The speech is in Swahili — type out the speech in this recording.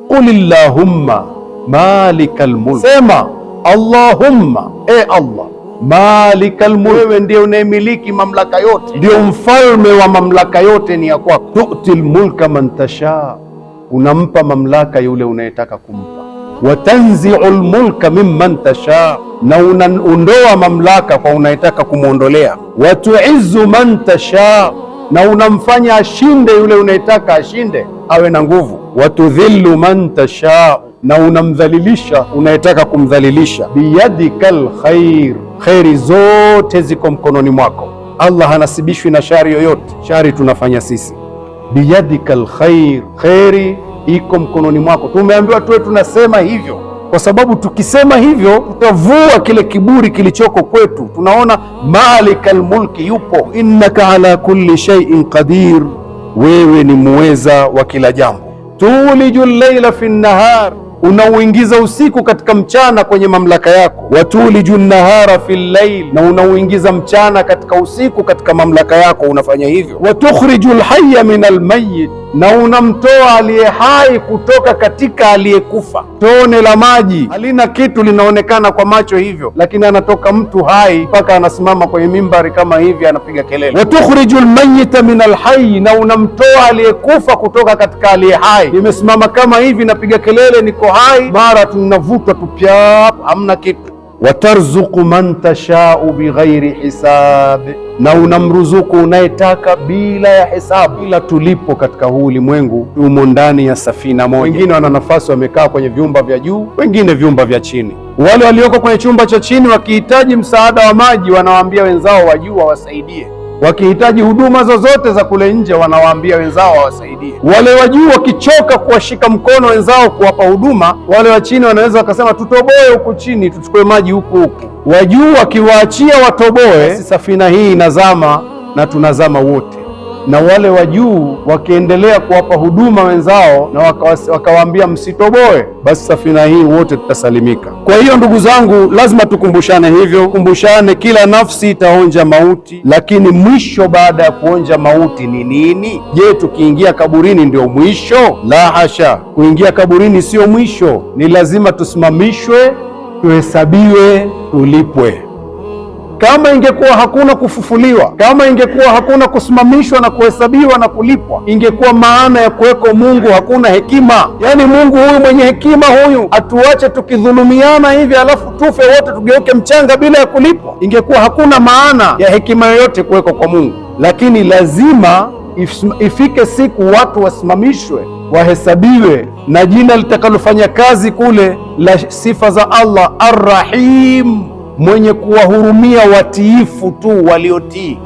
Qulillahumma malikal mulk, sema Allahumma, Allah malikal mulk, wewe ndiye unayemiliki mamlaka yote, ndio mfalme wa mamlaka yote ni ya kwako. Tu'til mulka man tasha, unampa mamlaka yule unayetaka kumpa. Wa tanzi'ul mulka mimman tasha, na unaondoa mamlaka kwa unayetaka kumwondolea. Wa tu'izzu man tasha, na unamfanya ashinde yule unayetaka ashinde, awe na nguvu. Wa tudhillu man tasha, na unamdhalilisha unayetaka kumdhalilisha. Biyadikal khair, kheri zote ziko mkononi mwako. Allah hanasibishwi na shari yoyote, shari tunafanya sisi. Biyadikal khair, kheri iko mkononi mwako. Tumeambiwa tuwe tunasema hivyo, kwa sababu tukisema hivyo tutavua kile kiburi kilichoko kwetu. Tunaona malikal mulki yupo. Innaka ala kulli shay'in qadir, wewe ni muweza wa kila jambo. Tuliju llaila fi nnahar, unauingiza usiku katika mchana kwenye mamlaka yako. Watuliju nnahara fi llail, na unauingiza mchana katika usiku katika mamlaka yako. Unafanya hivyo. Watukhriju lhaya min almayit, na unamtoa aliye hai kutoka katika aliyekufa. Tone la maji halina kitu, linaonekana kwa macho hivyo, lakini anatoka mtu hai mpaka anasimama kwenye mimbari kama hivi anapiga kelele. Watukhriju lmayita min alhayy, na unamtoa aliyekufa kutoka katika aliye hai. Nimesimama kama hivi napiga kelele, niko hai, mara tunavutwa tupya, hamna kitu. Watarzuqu man tashau bighairi hisab, na unamruzuku unayetaka bila ya hesabu. Ila tulipo katika huu ulimwengu tumo ndani ya safina moja. Wengine wana nafasi wamekaa kwenye vyumba vya juu, wengine vyumba vya chini. Wale walioko kwenye chumba cha chini wakihitaji msaada wa maji, wanawaambia wenzao wa juu wawasaidie. Wakihitaji huduma zozote za kule nje, wanawaambia wenzao wawasaidie. Wale wa juu wakichoka kuwashika mkono wenzao kuwapa huduma, wale wa chini wanaweza wakasema tutoboe huku chini, tuchukue maji huku huku. Wa juu wakiwaachia watoboe, safina hii inazama na tunazama wote. Na wale wa juu wakiendelea kuwapa huduma wenzao na wakawaambia msitoboe, basi safina hii wote tutasalimika. Kwa hiyo ndugu zangu, lazima tukumbushane hivyo, kumbushane. Kila nafsi itaonja mauti, lakini mwisho baada ya kuonja mauti ni nini? Je, tukiingia kaburini ndio mwisho? La hasha, kuingia kaburini sio mwisho. Ni lazima tusimamishwe, tuhesabiwe, tulipwe. Kama ingekuwa hakuna kufufuliwa, kama ingekuwa hakuna kusimamishwa na kuhesabiwa na kulipwa, ingekuwa maana ya kuweko Mungu hakuna hekima. Yaani Mungu huyu mwenye hekima huyu atuache tukidhulumiana hivi alafu tufe wote tugeuke mchanga bila ya kulipwa? Ingekuwa hakuna maana ya hekima yoyote kuweko kwa Mungu. Lakini lazima ifike siku watu wasimamishwe, wahesabiwe, na jina litakalofanya kazi kule la sifa za Allah Ar-Rahim, mwenye kuwahurumia watiifu tu waliotii.